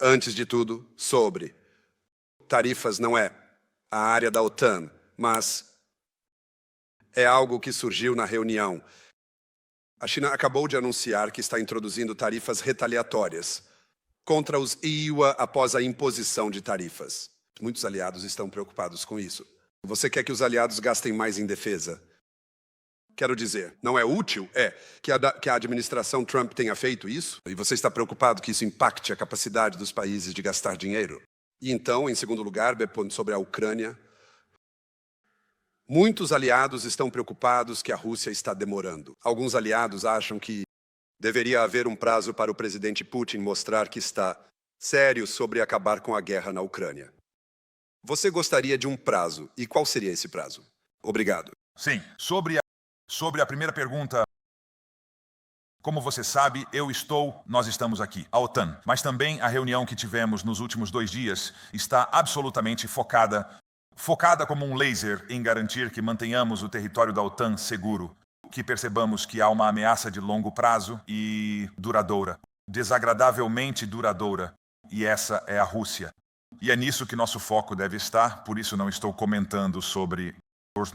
Antes de tudo, sobre tarifas não é a área da OTAN, mas é algo que surgiu na reunião. A China acabou de anunciar que está introduzindo tarifas retaliatórias contra os EUA após a imposição de tarifas. Muitos aliados estão preocupados com isso. Você quer que os aliados gastem mais em defesa? Quero dizer, não é útil? Que a administração Trump tenha feito isso? E você está preocupado que isso impacte a capacidade dos países de gastar dinheiro? E então, em segundo lugar, sobre a Ucrânia, muitos aliados estão preocupados que a Rússia está demorando. Alguns aliados acham que deveria haver um prazo para o presidente Putin mostrar que está sério sobre acabar com a guerra na Ucrânia. Você gostaria de um prazo, e qual seria esse prazo? Obrigado. Sim, sobre a primeira pergunta, como você sabe, nós estamos aqui, a OTAN, mas também a reunião que tivemos nos últimos 2 dias está absolutamente focada como um laser em garantir que mantenhamos o território da OTAN seguro, que percebamos que há uma ameaça de longo prazo e duradoura, desagradavelmente duradoura, e essa é a Rússia. E é nisso que nosso foco deve estar, por isso não estou comentando sobre as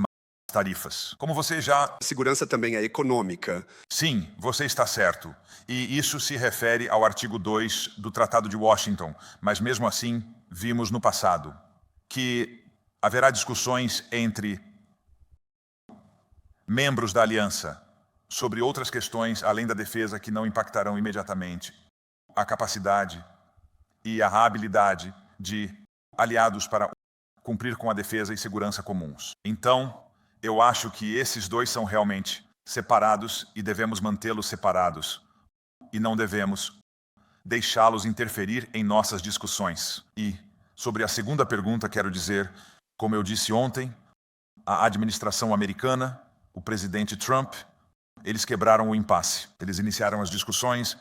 tarifas. Como você já... Segurança também é econômica. Sim, você está certo. E isso se refere ao artigo 2 do Tratado de Washington. Mas mesmo assim, vimos no passado que haverá discussões entre membros da aliança sobre outras questões, além da defesa, que não impactarão imediatamente a capacidade e a habilidade de aliados para cumprir com a defesa e segurança comuns. Então, eu acho que esses dois são realmente separados e devemos mantê-los separados. E não devemos deixá-los interferir em nossas discussões. E, sobre a segunda pergunta, quero dizer, como eu disse ontem, a administração americana, o presidente Trump, eles quebraram o impasse. Eles iniciaram as discussões.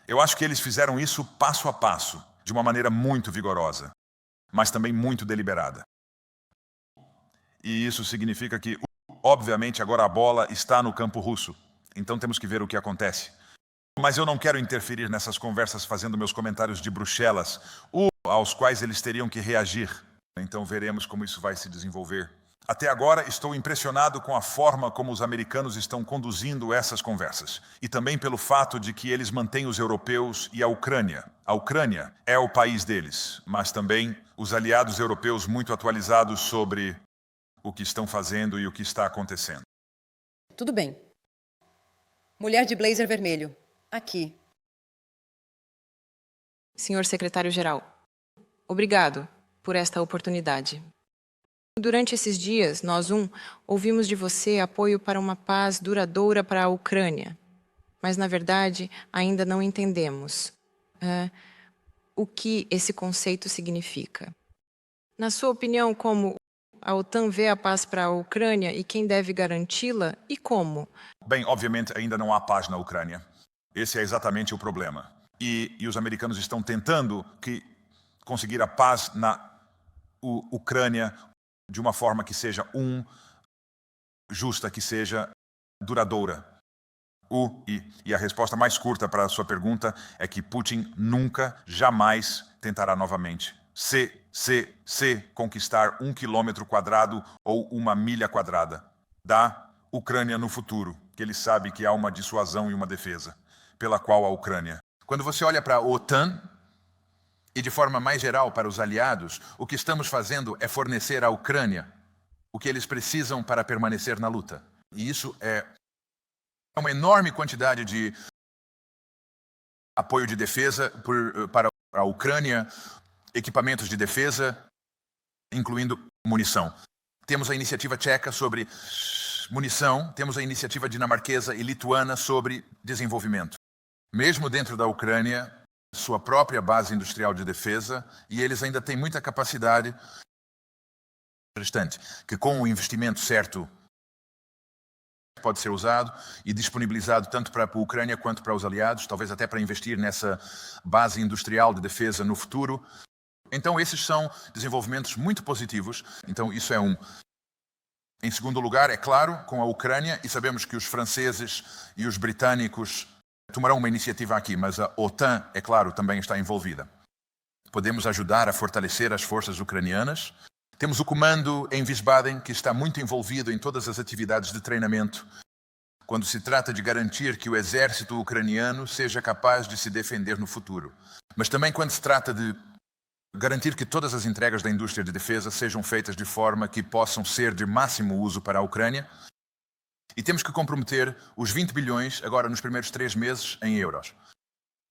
Eu acho que eles fizeram isso passo a passo, de uma maneira muito vigorosa, mas também muito deliberada. E isso significa que, obviamente, agora a bola está no campo russo. Então temos que ver o que acontece. Mas eu não quero interferir nessas conversas fazendo meus comentários de Bruxelas, aos quais eles teriam que reagir. Então veremos como isso vai se desenvolver. Até agora estou impressionado com a forma como os americanos estão conduzindo essas conversas. E também pelo fato de que eles mantêm os europeus e a Ucrânia. A Ucrânia é o país deles, mas também os aliados europeus muito atualizados sobre o que estão fazendo e o que está acontecendo. Tudo bem. Mulher de blazer vermelho. Aqui. Senhor secretário-geral, obrigado por esta oportunidade. Durante esses dias, nós ouvimos de você apoio para uma paz duradoura para a Ucrânia. Mas, na verdade, ainda não entendemos o que esse conceito significa. Na sua opinião, como a OTAN vê a paz para a Ucrânia e quem deve garanti-la e como? Bem, obviamente ainda não há paz na Ucrânia. Esse é exatamente o problema. E os americanos estão tentando conseguir a paz na Ucrânia de uma forma que seja justa, que seja duradoura. E a resposta mais curta para a sua pergunta é que Putin nunca, jamais tentará novamente conquistar 1 quilômetro quadrado ou 1 milha quadrada da Ucrânia no futuro, que ele sabe que há uma dissuasão e uma defesa pela qual a Ucrânia. Quando você olha para a OTAN, e de forma mais geral para os aliados, o que estamos fazendo é fornecer à Ucrânia o que eles precisam para permanecer na luta. E isso é uma enorme quantidade de apoio de defesa para a Ucrânia, equipamentos de defesa, incluindo munição. Temos a iniciativa tcheca sobre munição, temos a iniciativa dinamarquesa e lituana sobre desenvolvimento. Mesmo dentro da Ucrânia, sua própria base industrial de defesa, e eles ainda têm muita capacidade restante, que com o investimento certo pode ser usado e disponibilizado tanto para a Ucrânia quanto para os aliados, talvez até para investir nessa base industrial de defesa no futuro. Então esses são desenvolvimentos muito positivos, então isso é um. Em segundo lugar, é claro, com a Ucrânia, e sabemos que os franceses e os britânicos tomarão uma iniciativa aqui, mas a OTAN, é claro, também está envolvida. Podemos ajudar a fortalecer as forças ucranianas. Temos o comando em Wiesbaden, que está muito envolvido em todas as atividades de treinamento, quando se trata de garantir que o exército ucraniano seja capaz de se defender no futuro. Mas também quando se trata de garantir que todas as entregas da indústria de defesa sejam feitas de forma que possam ser de máximo uso para a Ucrânia. E temos que comprometer os 20 bilhões, agora nos primeiros 3 meses, em euros.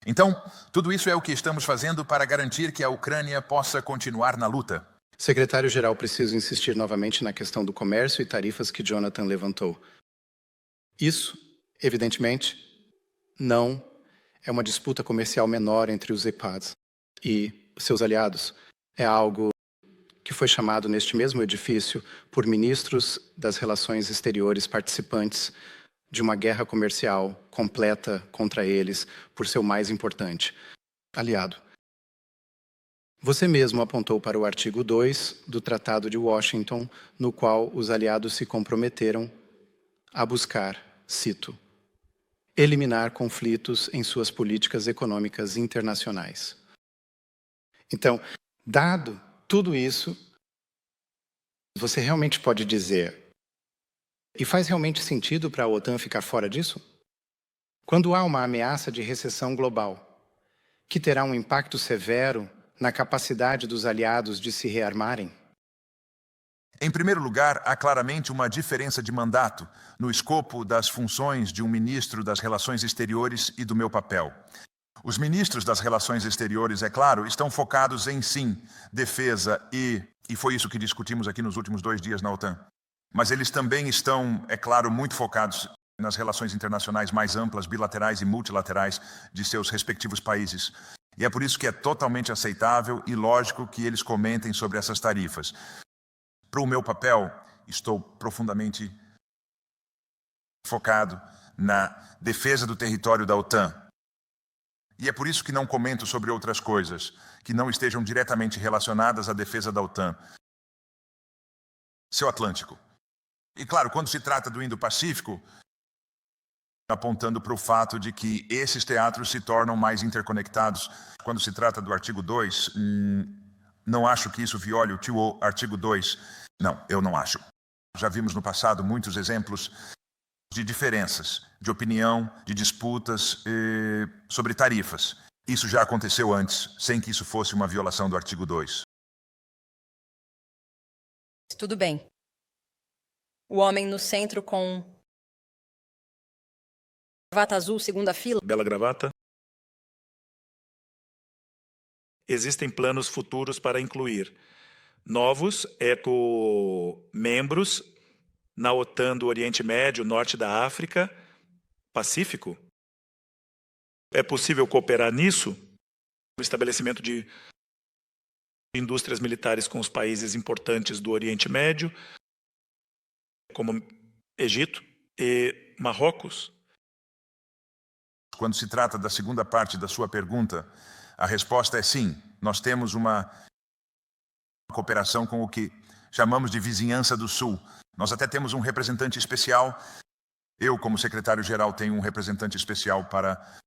Então, tudo isso é o que estamos fazendo para garantir que a Ucrânia possa continuar na luta. Secretário-Geral, preciso insistir novamente na questão do comércio e tarifas que Jonathan levantou. Isso, evidentemente, não é uma disputa comercial menor entre os EPAs e seus aliados. É algo que foi chamado neste mesmo edifício por ministros das relações exteriores participantes de uma guerra comercial completa contra eles por seu mais importante aliado. Você mesmo apontou para o artigo 2 do Tratado de Washington, no qual os aliados se comprometeram a buscar, cito, eliminar conflitos em suas políticas econômicas internacionais. Então, dado tudo isso, você realmente pode dizer, e faz realmente sentido para a OTAN ficar fora disso? Quando há uma ameaça de recessão global, que terá um impacto severo na capacidade dos aliados de se rearmarem? Em primeiro lugar, há claramente uma diferença de mandato no escopo das funções de um ministro das Relações Exteriores e do meu papel. Os ministros das Relações Exteriores, é claro, estão focados em, sim, defesa e foi isso que discutimos aqui nos últimos 2 dias na OTAN. Mas eles também estão, é claro, muito focados nas relações internacionais mais amplas, bilaterais e multilaterais de seus respectivos países. E é por isso que é totalmente aceitável e lógico que eles comentem sobre essas tarifas. Para o meu papel, estou profundamente focado na defesa do território da OTAN. E é por isso que não comento sobre outras coisas que não estejam diretamente relacionadas à defesa da OTAN. Seu Atlântico. E claro, quando se trata do Indo-Pacífico, apontando para o fato de que esses teatros se tornam mais interconectados. Quando se trata do artigo 2, não acho que isso viole o artigo 2. Não, eu não acho. Já vimos no passado muitos exemplos de diferenças, de opinião, de disputas sobre tarifas. Isso já aconteceu antes, sem que isso fosse uma violação do artigo 2. Tudo bem. O homem no centro com gravata azul, segunda fila. Bela gravata. Existem planos futuros para incluir novos membros na OTAN do Oriente Médio, Norte da África, Pacífico. É possível cooperar nisso? O estabelecimento de indústrias militares com os países importantes do Oriente Médio, como Egito e Marrocos. Quando se trata da segunda parte da sua pergunta, a resposta é sim. Nós temos uma cooperação com o que chamamos de Vizinhança do Sul. Nós até temos um representante especial. Eu, como secretário-geral, tenho um representante especial para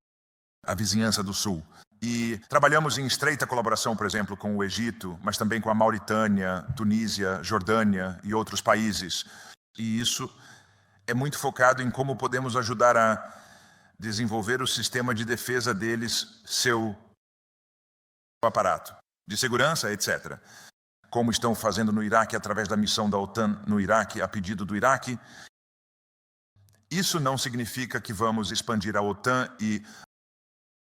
a Vizinhança do Sul. E trabalhamos em estreita colaboração, por exemplo, com o Egito, mas também com a Mauritânia, Tunísia, Jordânia e outros países. E isso é muito focado em como podemos ajudar a desenvolver o sistema de defesa deles, seu aparato de segurança, etc. Como estão fazendo no Iraque através da missão da OTAN no Iraque, a pedido do Iraque. Isso não significa que vamos expandir a OTAN e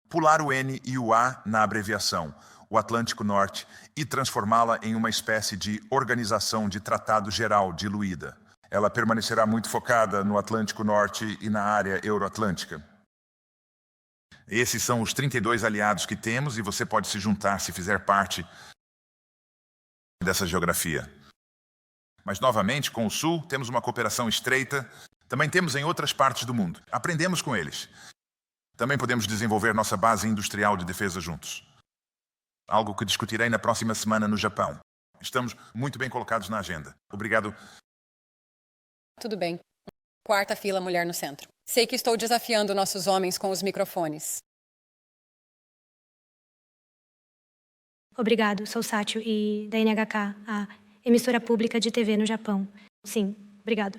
pular o N e o A na abreviação, o Atlântico Norte, e transformá-la em uma espécie de organização de tratado geral diluída. Ela permanecerá muito focada no Atlântico Norte e na área euroatlântica. Esses são os 32 aliados que temos e você pode se juntar se fizer parte dessa geografia. Mas, novamente, com o Sul, temos uma cooperação estreita. Também temos em outras partes do mundo. Aprendemos com eles. Também podemos desenvolver nossa base industrial de defesa juntos. Algo que discutirei na próxima semana no Japão. Estamos muito bem colocados na agenda. Obrigado. Tudo bem. Quarta fila, mulher no centro. Sei que estou desafiando nossos homens com os microfones. Obrigado, sou Sátio e da NHK, a emissora pública de TV no Japão. Sim, obrigado.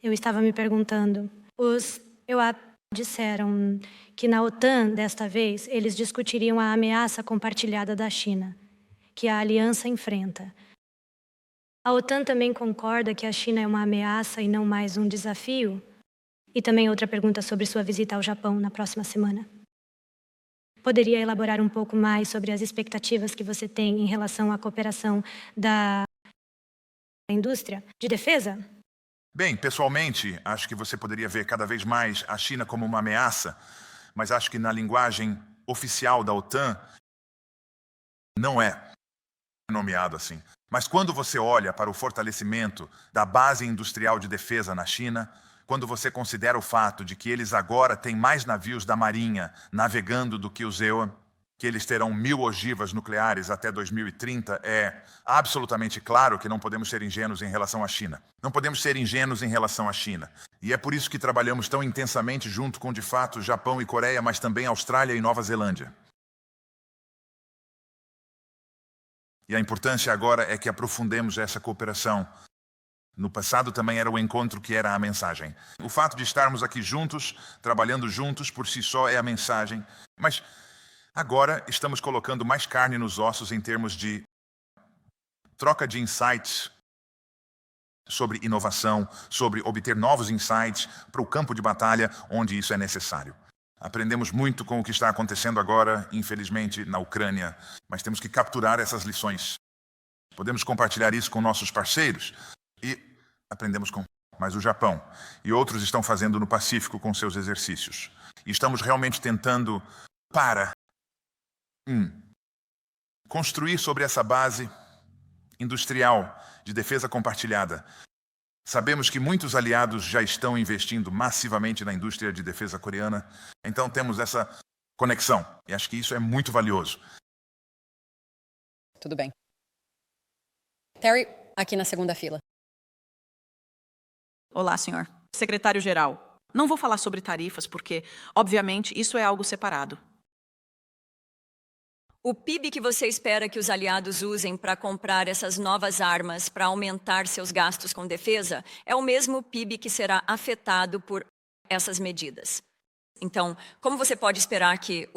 Eu estava me perguntando, os EUA disseram que na OTAN, desta vez, eles discutiriam a ameaça compartilhada da China, que a aliança enfrenta. A OTAN também concorda que a China é uma ameaça e não mais um desafio? E também outra pergunta sobre sua visita ao Japão na próxima semana. Poderia elaborar um pouco mais sobre as expectativas que você tem em relação à cooperação da indústria de defesa? Bem, pessoalmente, acho que você poderia ver cada vez mais a China como uma ameaça, mas acho que na linguagem oficial da OTAN não é nomeado assim. Mas quando você olha para o fortalecimento da base industrial de defesa na China, quando você considera o fato de que eles agora têm mais navios da Marinha navegando do que os EUA, que eles terão 1000 ogivas nucleares até 2030, é absolutamente claro que não podemos ser ingênuos em relação à China. Não podemos ser ingênuos em relação à China. E é por isso que trabalhamos tão intensamente junto com, de fato, Japão e Coreia, mas também Austrália e Nova Zelândia. E a importância agora é que aprofundemos essa cooperação. No passado também era o encontro que era a mensagem. O fato de estarmos aqui juntos, trabalhando juntos, por si só é a mensagem. Mas agora estamos colocando mais carne nos ossos em termos de troca de insights sobre inovação, sobre obter novos insights para o campo de batalha onde isso é necessário. Aprendemos muito com o que está acontecendo agora, infelizmente, na Ucrânia, mas temos que capturar essas lições. Podemos compartilhar isso com nossos parceiros e aprendemos com mais o Japão. E outros estão fazendo no Pacífico com seus exercícios. E estamos realmente tentando construir sobre essa base industrial de defesa compartilhada. Sabemos que muitos aliados já estão investindo massivamente na indústria de defesa coreana, então temos essa conexão, e acho que isso é muito valioso. Tudo bem. Terry, aqui na segunda fila. Olá, senhor. Secretário-geral, não vou falar sobre tarifas porque, obviamente, isso é algo separado. O PIB que você espera que os aliados usem para comprar essas novas armas para aumentar seus gastos com defesa é o mesmo PIB que será afetado por essas medidas. Então, como você pode esperar que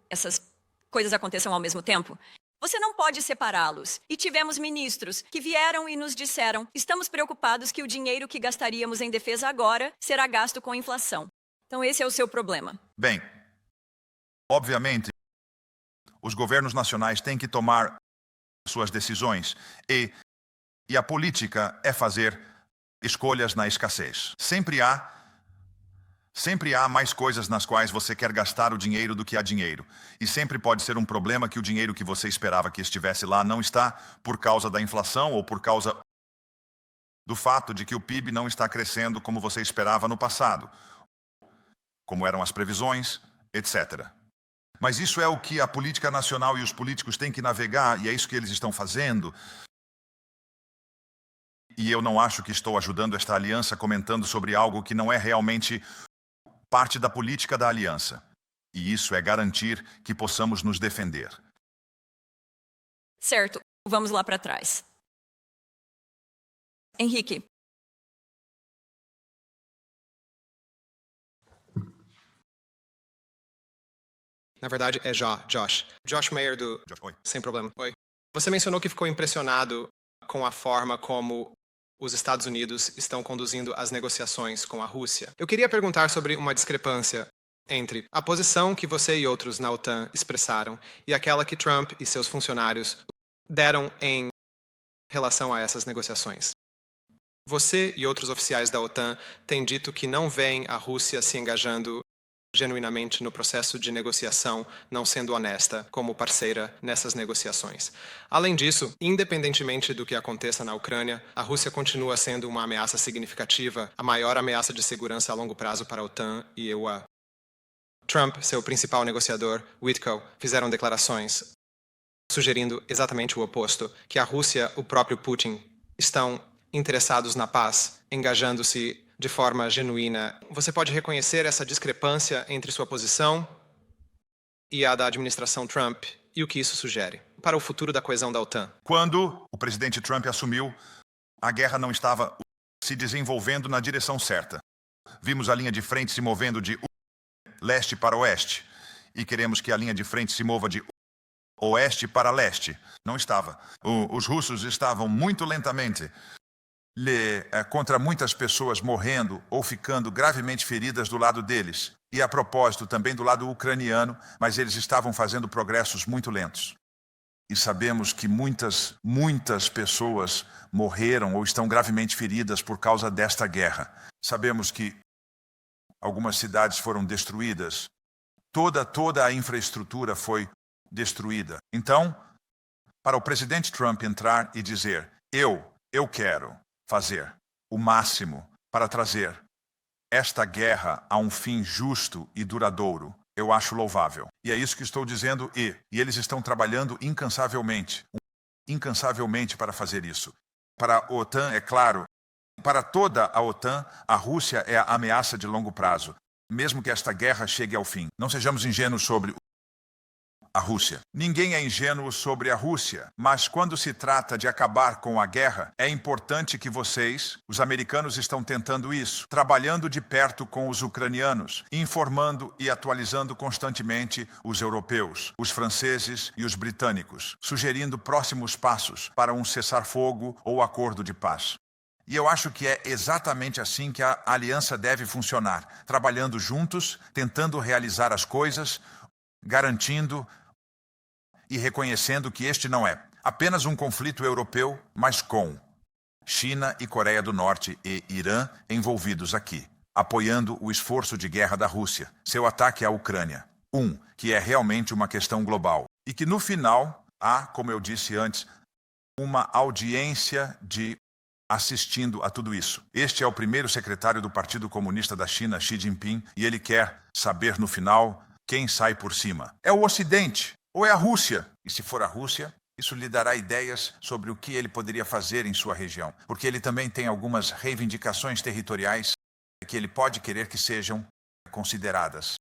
essas coisas aconteçam ao mesmo tempo? Você não pode separá-los. E tivemos ministros que vieram e nos disseram: estamos preocupados que o dinheiro que gastaríamos em defesa agora será gasto com inflação. Então esse é o seu problema. Bem, obviamente, os governos nacionais têm que tomar suas decisões e a política é fazer escolhas na escassez. Sempre há mais coisas nas quais você quer gastar o dinheiro do que há dinheiro. E sempre pode ser um problema que o dinheiro que você esperava que estivesse lá não está por causa da inflação ou por causa do fato de que o PIB não está crescendo como você esperava no passado, como eram as previsões, etc. Mas isso é o que a política nacional e os políticos têm que navegar, e é isso que eles estão fazendo. E eu não acho que estou ajudando esta aliança comentando sobre algo que não é realmente parte da política da aliança. E isso é garantir que possamos nos defender. Certo, vamos lá para trás. Henrique. Na verdade, é Josh. Josh Mayer do... Oi. Sem problema. Oi. Você mencionou que ficou impressionado com a forma como os Estados Unidos estão conduzindo as negociações com a Rússia. Eu queria perguntar sobre uma discrepância entre a posição que você e outros na OTAN expressaram e aquela que Trump e seus funcionários deram em relação a essas negociações. Você e outros oficiais da OTAN têm dito que não veem a Rússia se engajando genuinamente no processo de negociação, não sendo honesta como parceira nessas negociações. Além disso, independentemente do que aconteça na Ucrânia, a Rússia continua sendo uma ameaça significativa, a maior ameaça de segurança a longo prazo para a OTAN e EUA. Trump, seu principal negociador, Witko, fizeram declarações sugerindo exatamente o oposto, que a Rússia, o próprio Putin, estão interessados na paz, engajando-se de forma genuína. Você pode reconhecer essa discrepância entre sua posição e a da administração Trump e o que isso sugere para o futuro da coesão da OTAN? Quando o presidente Trump assumiu, a guerra não estava se desenvolvendo na direção certa. Vimos a linha de frente se movendo de leste para oeste. E queremos que a linha de frente se mova de oeste para leste. Não estava. Os russos estavam muito lentamente contra muitas pessoas morrendo ou ficando gravemente feridas do lado deles. E a propósito também do lado ucraniano, mas eles estavam fazendo progressos muito lentos. E sabemos que muitas pessoas morreram ou estão gravemente feridas por causa desta guerra. Sabemos que algumas cidades foram destruídas. Toda a infraestrutura foi destruída. Então, para o presidente Trump entrar e dizer, eu quero fazer o máximo para trazer esta guerra a um fim justo e duradouro, eu acho louvável. E é isso que estou dizendo, e eles estão trabalhando incansavelmente para fazer isso. Para a OTAN, é claro, para toda a OTAN, a Rússia é a ameaça de longo prazo, mesmo que esta guerra chegue ao fim. Não sejamos ingênuos sobre a Rússia. Ninguém é ingênuo sobre a Rússia, mas quando se trata de acabar com a guerra, é importante que vocês, os americanos, estão tentando isso, trabalhando de perto com os ucranianos, informando e atualizando constantemente os europeus, os franceses e os britânicos, sugerindo próximos passos para um cessar-fogo ou acordo de paz. E eu acho que é exatamente assim que a aliança deve funcionar, trabalhando juntos, tentando realizar as coisas, garantindo e reconhecendo que este não é apenas um conflito europeu, mas com China e Coreia do Norte e Irã envolvidos aqui, apoiando o esforço de guerra da Rússia, seu ataque à Ucrânia. Que é realmente uma questão global. E que no final há, como eu disse antes, uma audiência de assistindo a tudo isso. Este é o primeiro secretário do Partido Comunista da China, Xi Jinping, e ele quer saber no final quem sai por cima. É o Ocidente ou é a Rússia? E se for a Rússia, isso lhe dará ideias sobre o que ele poderia fazer em sua região, porque ele também tem algumas reivindicações territoriais que ele pode querer que sejam consideradas.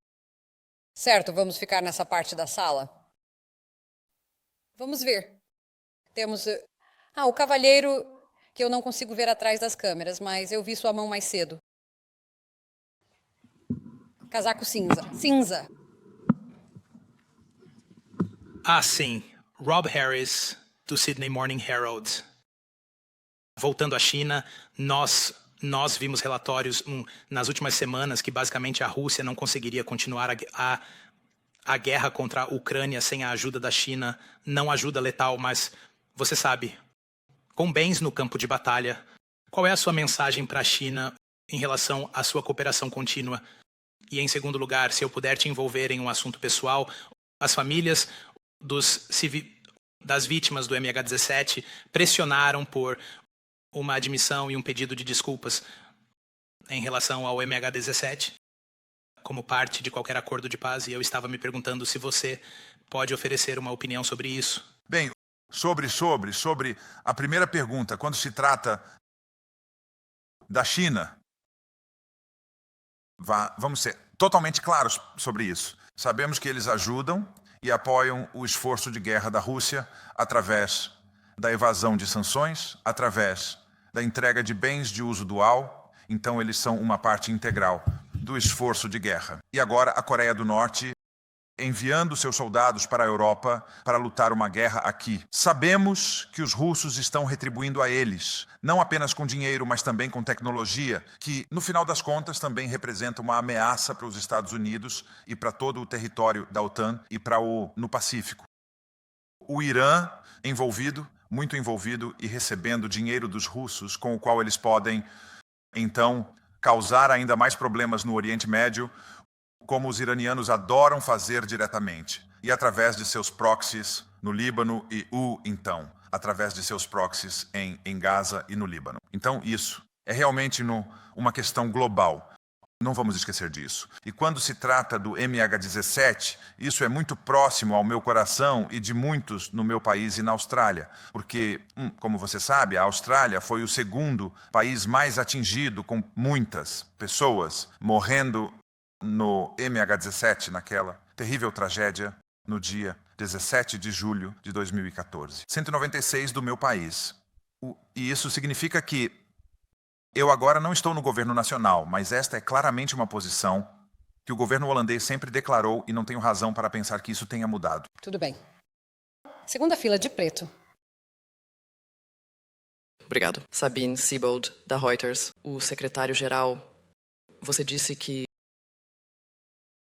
Certo, vamos ficar nessa parte da sala? Vamos ver. Temos... o cavalheiro que eu não consigo ver atrás das câmeras, mas eu vi sua mão mais cedo. Casaco cinza. Cinza. Sim. Rob Harris, do Sydney Morning Herald. Voltando à China, nós vimos relatórios nas últimas semanas que basicamente a Rússia não conseguiria continuar a guerra contra a Ucrânia sem a ajuda da China. Não ajuda letal, mas você sabe, com bens no campo de batalha. Qual é a sua mensagem para a China em relação à sua cooperação contínua? E em segundo lugar, se eu puder te envolver em um assunto pessoal, as famílias das vítimas do MH17 pressionaram por uma admissão e um pedido de desculpas em relação ao MH17 como parte de qualquer acordo de paz, e eu estava me perguntando se você pode oferecer uma opinião sobre isso. Bem, sobre a primeira pergunta, quando se trata da China, vamos ser totalmente claros sobre isso. Sabemos que eles ajudam e apoiam o esforço de guerra da Rússia através da evasão de sanções, através da entrega de bens de uso dual. Então eles são uma parte integral do esforço de guerra. E agora a Coreia do Norte enviando seus soldados para a Europa para lutar uma guerra aqui. Sabemos que os russos estão retribuindo a eles, não apenas com dinheiro, mas também com tecnologia, que, no final das contas, também representa uma ameaça para os Estados Unidos e para todo o território da OTAN e no Pacífico. O Irã envolvido, muito envolvido e recebendo dinheiro dos russos, com o qual eles podem, então, causar ainda mais problemas no Oriente Médio, como os iranianos adoram fazer diretamente, e através de seus proxies no Líbano então, através de seus proxies em Gaza e no Líbano. Então, isso é realmente uma questão global. Não vamos esquecer disso. E quando se trata do MH17, isso é muito próximo ao meu coração e de muitos no meu país e na Austrália. Porque, como você sabe, a Austrália foi o segundo país mais atingido, com muitas pessoas morrendo no MH17, naquela terrível tragédia, no dia 17 de julho de 2014. 196 do meu país. E isso significa que eu agora não estou no governo nacional, mas esta é claramente uma posição que o governo holandês sempre declarou e não tenho razão para pensar que isso tenha mudado. Tudo bem. Segunda fila de preto. Obrigado. Sabine Siebold, da Reuters. O secretário-geral, você disse que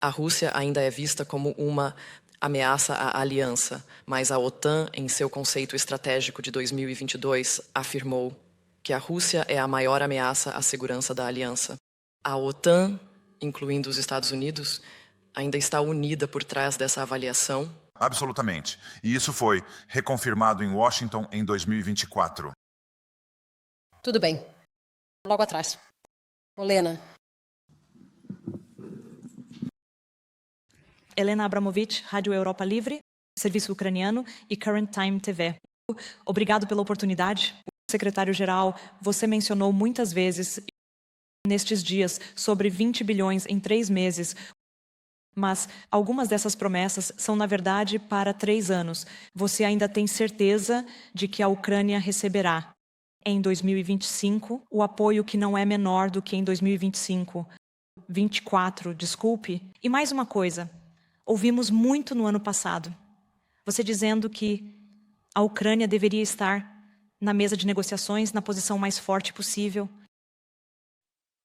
a Rússia ainda é vista como uma ameaça à aliança, mas a OTAN, em seu conceito estratégico de 2022, afirmou que a Rússia é a maior ameaça à segurança da aliança. A OTAN, incluindo os Estados Unidos, ainda está unida por trás dessa avaliação? Absolutamente. E isso foi reconfirmado em Washington em 2024. Tudo bem. Logo atrás. Olena. Helena Abramovich, Rádio Europa Livre, Serviço Ucraniano e Current Time TV. Obrigado pela oportunidade. Secretário-geral, você mencionou muitas vezes nestes dias sobre 20 bilhões em 3 meses, mas algumas dessas promessas são, na verdade, para 3 anos. Você ainda tem certeza de que a Ucrânia receberá, em 2025, o apoio que não é menor do que em 2025? 24, desculpe. E mais uma coisa, ouvimos muito no ano passado, você dizendo que a Ucrânia deveria estar na mesa de negociações, na posição mais forte possível.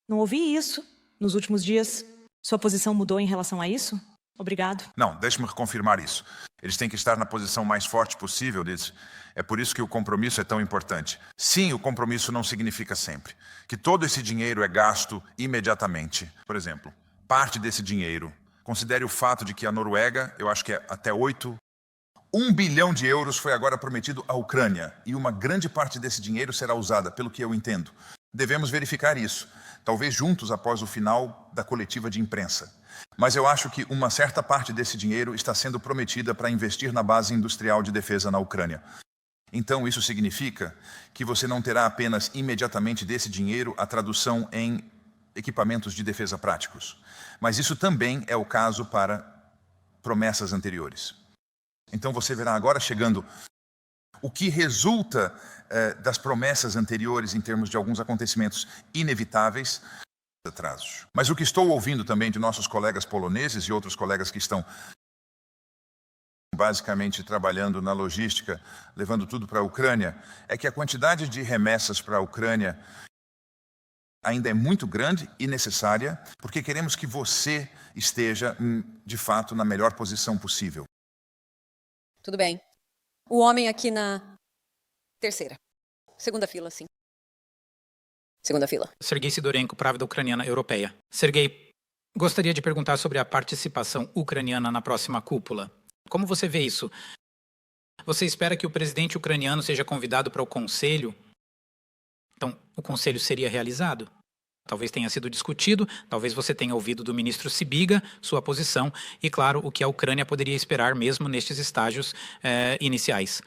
Não ouvi isso nos últimos dias. Sua posição mudou em relação a isso? Obrigado. Não, deixe-me reconfirmar isso. Eles têm que estar na posição mais forte possível deles. É por isso que o compromisso é tão importante. Sim, o compromisso não significa sempre que todo esse dinheiro é gasto imediatamente. Por exemplo, parte desse dinheiro, considere o fato de que a Noruega, eu acho que é até 1 bilhão de euros foi agora prometido à Ucrânia, e uma grande parte desse dinheiro será usada, pelo que eu entendo. Devemos verificar isso, talvez juntos após o final da coletiva de imprensa. Mas eu acho que uma certa parte desse dinheiro está sendo prometida para investir na base industrial de defesa na Ucrânia. Então isso significa que você não terá apenas imediatamente desse dinheiro a tradução em equipamentos de defesa práticos. Mas isso também é o caso para promessas anteriores. Então você verá agora chegando o que resulta das promessas anteriores em termos de alguns acontecimentos inevitáveis, atrasos. Mas o que estou ouvindo também de nossos colegas poloneses e outros colegas que estão basicamente trabalhando na logística, levando tudo para a Ucrânia, é que a quantidade de remessas para a Ucrânia ainda é muito grande e necessária, porque queremos que você esteja, de fato, na melhor posição possível. Tudo bem. O homem aqui na terceira. Segunda fila, sim. Segunda fila. Sergei Sidorenko, Pravda Ucraniana Europeia. Sergei, gostaria de perguntar sobre a participação ucraniana na próxima cúpula. Como você vê isso? Você espera que o presidente ucraniano seja convidado para o Conselho? Então, o Conselho seria realizado? Talvez tenha sido discutido, talvez você tenha ouvido do ministro Sibiga sua posição e, claro, o que a Ucrânia poderia esperar mesmo nestes estágios iniciais.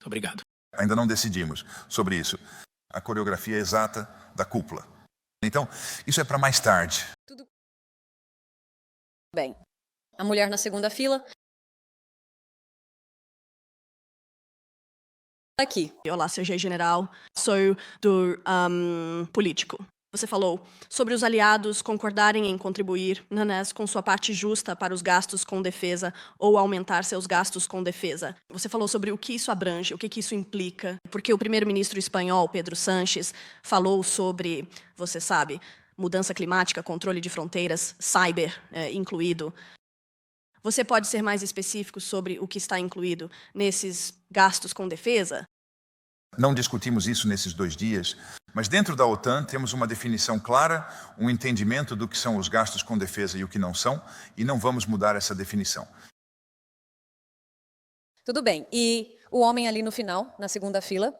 Obrigado. Ainda não decidimos sobre isso. A coreografia exata da cúpula. Então, isso é para mais tarde. Tudo bem. A mulher na segunda fila. Aqui. Olá, Sergei General. Sou do político. Você falou sobre os aliados concordarem em contribuir, com sua parte justa para os gastos com defesa ou aumentar seus gastos com defesa. Você falou sobre o que isso abrange, o que isso implica, porque o primeiro-ministro espanhol, Pedro Sánchez, falou sobre, você sabe, mudança climática, controle de fronteiras, cyber incluído. Você pode ser mais específico sobre o que está incluído nesses gastos com defesa? Não discutimos isso nesses 2 dias, mas dentro da OTAN temos uma definição clara, um entendimento do que são os gastos com defesa e o que não são, e não vamos mudar essa definição. Tudo bem. E o homem ali no final, na segunda fila?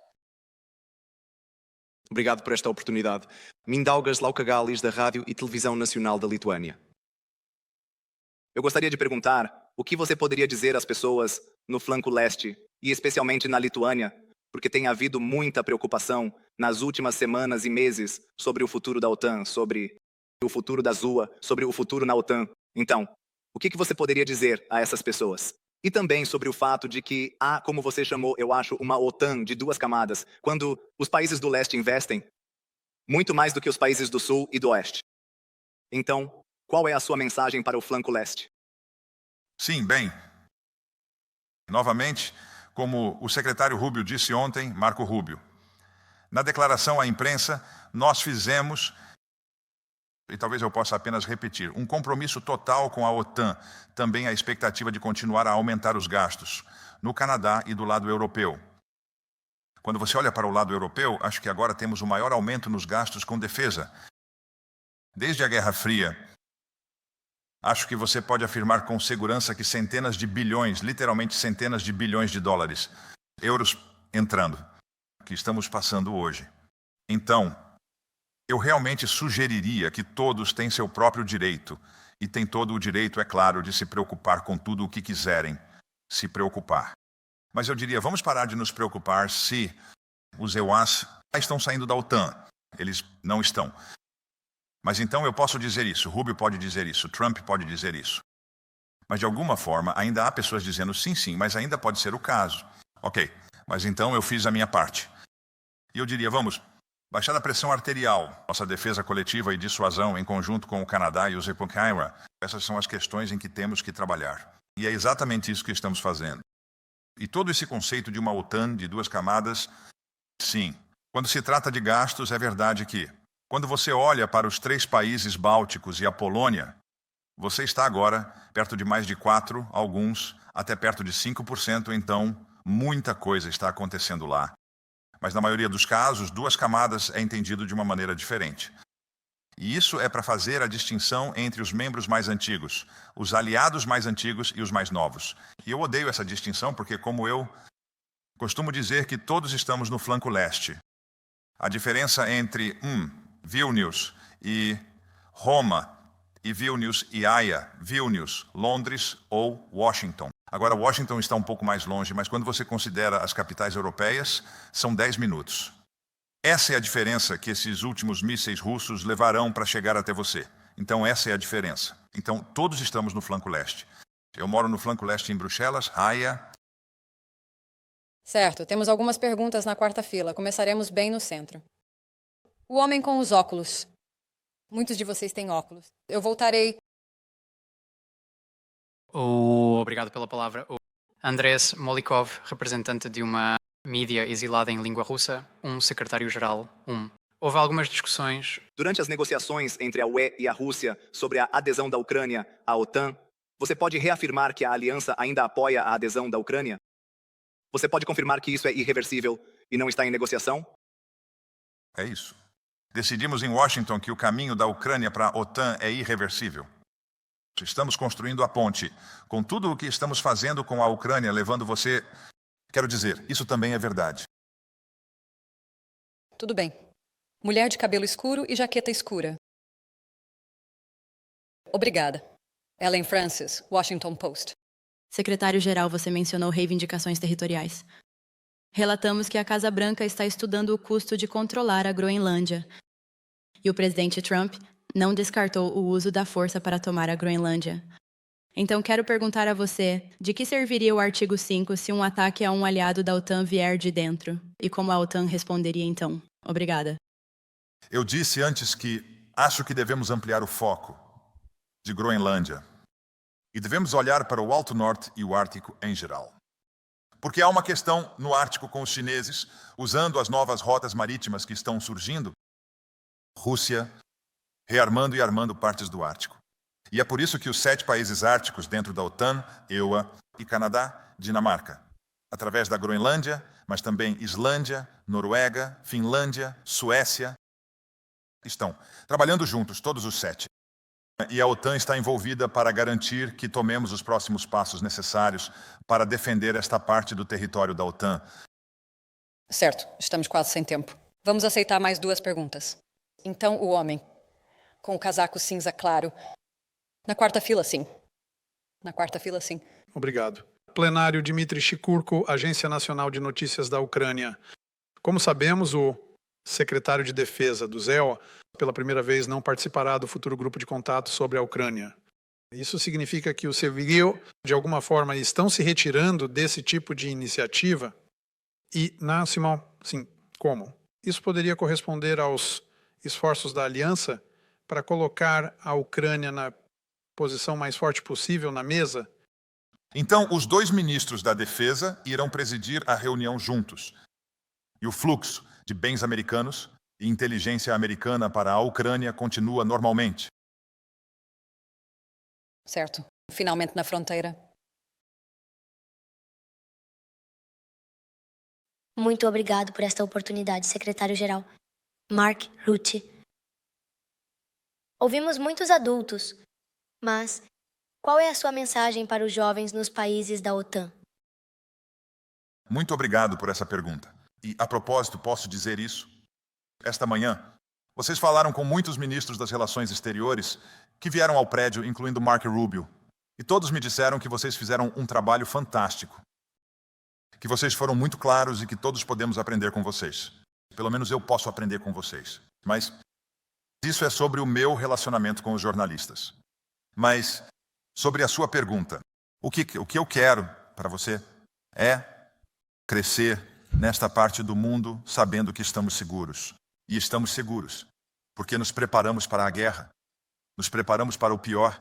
Obrigado por esta oportunidade. Mindaugas Laukagalis, da Rádio e Televisão Nacional da Lituânia. Eu gostaria de perguntar o que você poderia dizer às pessoas no flanco leste, e especialmente na Lituânia, porque tem havido muita preocupação nas últimas semanas e meses sobre o futuro da OTAN, sobre o futuro da ZUA, sobre o futuro na OTAN. Então, o que você poderia dizer a essas pessoas? E também sobre o fato de que há, como você chamou, eu acho, uma OTAN de duas camadas, quando os países do leste investem muito mais do que os países do sul e do oeste. Então, qual é a sua mensagem para o flanco leste? Sim, bem. Novamente, como o secretário Rubio disse ontem, Marco Rubio, na declaração à imprensa, nós fizemos, e talvez eu possa apenas repetir, um compromisso total com a OTAN, também a expectativa de continuar a aumentar os gastos, no Canadá e do lado europeu. Quando você olha para o lado europeu, acho que agora temos o maior aumento nos gastos com defesa. Desde a Guerra Fria, acho que você pode afirmar com segurança que centenas de bilhões, literalmente centenas de bilhões de dólares, euros entrando, que estamos passando hoje. Então, eu realmente sugeriria que todos têm seu próprio direito, e têm todo o direito, é claro, de se preocupar com tudo o que quiserem se preocupar. Mas eu diria, vamos parar de nos preocupar se os EUAs estão saindo da OTAN. Eles não estão. Mas então eu posso dizer isso, Rubio pode dizer isso, Trump pode dizer isso. Mas de alguma forma ainda há pessoas dizendo sim, sim, mas ainda pode ser o caso. Ok, mas então eu fiz a minha parte. E eu diria, vamos, baixar a pressão arterial, nossa defesa coletiva e dissuasão em conjunto com o Canadá e os Epochaira, essas são as questões em que temos que trabalhar. E é exatamente isso que estamos fazendo. E todo esse conceito de uma OTAN de duas camadas, sim. Quando se trata de gastos, é verdade que quando você olha para os 3 países bálticos e a Polônia, você está agora perto de mais de 4%, alguns até perto de 5%, então muita coisa está acontecendo lá. Mas na maioria dos casos, 2 camadas é entendido de uma maneira diferente. E isso é para fazer a distinção entre os membros mais antigos, os aliados mais antigos e os mais novos. E eu odeio essa distinção porque, como eu costumo dizer, que todos estamos no flanco leste. A diferença entre Vilnius e Roma, e Vilnius e Haia, Vilnius, Londres ou Washington. Agora, Washington está um pouco mais longe, mas quando você considera as capitais europeias, são 10 minutos. Essa é a diferença que esses últimos mísseis russos levarão para chegar até você. Então, essa é a diferença. Então, todos estamos no flanco leste. Eu moro no flanco leste em Bruxelas, Haia. Certo, temos algumas perguntas na quarta fila. Começaremos bem no centro. O homem com os óculos. Muitos de vocês têm óculos. Eu voltarei. Obrigado pela palavra. O Andrés Molikov, representante de uma mídia exilada em língua russa, secretário-geral, Houve algumas discussões. Durante as negociações entre a UE e a Rússia sobre a adesão da Ucrânia à OTAN, você pode reafirmar que a aliança ainda apoia a adesão da Ucrânia? Você pode confirmar que isso é irreversível e não está em negociação? É isso. Decidimos em Washington que o caminho da Ucrânia para a OTAN é irreversível. Estamos construindo a ponte. Com tudo o que estamos fazendo com a Ucrânia, levando você... Quero dizer, isso também é verdade. Tudo bem. Mulher de cabelo escuro e jaqueta escura. Obrigada. Ellen Francis, Washington Post. Secretário-geral, você mencionou reivindicações territoriais. Relatamos que a Casa Branca está estudando o custo de controlar a Groenlândia. E o presidente Trump não descartou o uso da força para tomar a Groenlândia. Então, quero perguntar a você, de que serviria o artigo 5 se um ataque a um aliado da OTAN vier de dentro? E como a OTAN responderia então? Obrigada. Eu disse antes que acho que devemos ampliar o foco de Groenlândia. E devemos olhar para o Alto Norte e o Ártico em geral. Porque há uma questão no Ártico com os chineses, usando as novas rotas marítimas que estão surgindo, Rússia rearmando e armando partes do Ártico. E é por isso que os 7 países árticos dentro da OTAN, EUA e Canadá, Dinamarca, através da Groenlândia, mas também Islândia, Noruega, Finlândia, Suécia, estão trabalhando juntos, todos os 7. E a OTAN está envolvida para garantir que tomemos os próximos passos necessários para defender esta parte do território da OTAN. Certo, estamos quase sem tempo. Vamos aceitar mais 2 perguntas. Então, o homem, com o casaco cinza claro. Na quarta fila, sim. Na quarta fila, sim. Obrigado. Plenário Dmitry Shikurko, Agência Nacional de Notícias da Ucrânia. Como sabemos, o secretário de Defesa do ZEO, pela primeira vez, não participará do futuro grupo de contato sobre a Ucrânia. Isso significa que os Sevigio, de alguma forma, estão se retirando desse tipo de iniciativa? E, Simão, sim, como? Isso poderia corresponder aos esforços da aliança para colocar a Ucrânia na posição mais forte possível na mesa? Então, os 2 ministros da Defesa irão presidir a reunião juntos. E o fluxo de bens americanos e inteligência americana para a Ucrânia continua normalmente. Certo. Finalmente na fronteira. Muito obrigado por esta oportunidade, secretário-geral. Mark Rutte. Ouvimos muitos adultos, mas qual é a sua mensagem para os jovens nos países da OTAN? Muito obrigado por essa pergunta. E, a propósito, posso dizer isso? Esta manhã, vocês falaram com muitos ministros das Relações Exteriores que vieram ao prédio, incluindo Marco Rubio. E todos me disseram que vocês fizeram um trabalho fantástico. Que vocês foram muito claros e que todos podemos aprender com vocês. Pelo menos eu posso aprender com vocês. Mas isso é sobre o meu relacionamento com os jornalistas. Mas sobre a sua pergunta, o que eu quero para você é crescer nesta parte do mundo sabendo que estamos seguros. E estamos seguros, porque nos preparamos para a guerra. Nos preparamos para o pior.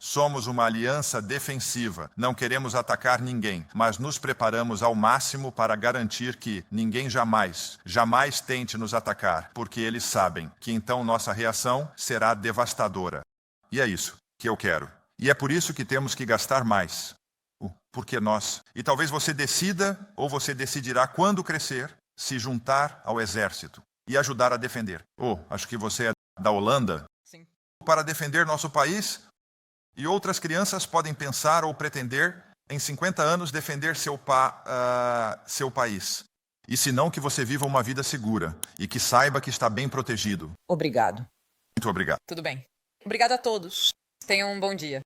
Somos uma aliança defensiva. Não queremos atacar ninguém, mas nos preparamos ao máximo para garantir que ninguém jamais tente nos atacar, porque eles sabem que então nossa reação será devastadora. E é isso que eu quero. E é por isso que temos que gastar mais. Porque nós. E talvez você decida, ou você decidirá quando crescer, se juntar ao exército e ajudar a defender. Acho que você é da Holanda. Sim. Para defender nosso país. E outras crianças podem pensar ou pretender, em 50 anos, defender seu país. E se não, que você viva uma vida segura e que saiba que está bem protegido. Obrigado. Muito obrigado. Tudo bem. Obrigado a todos. Tenham um bom dia.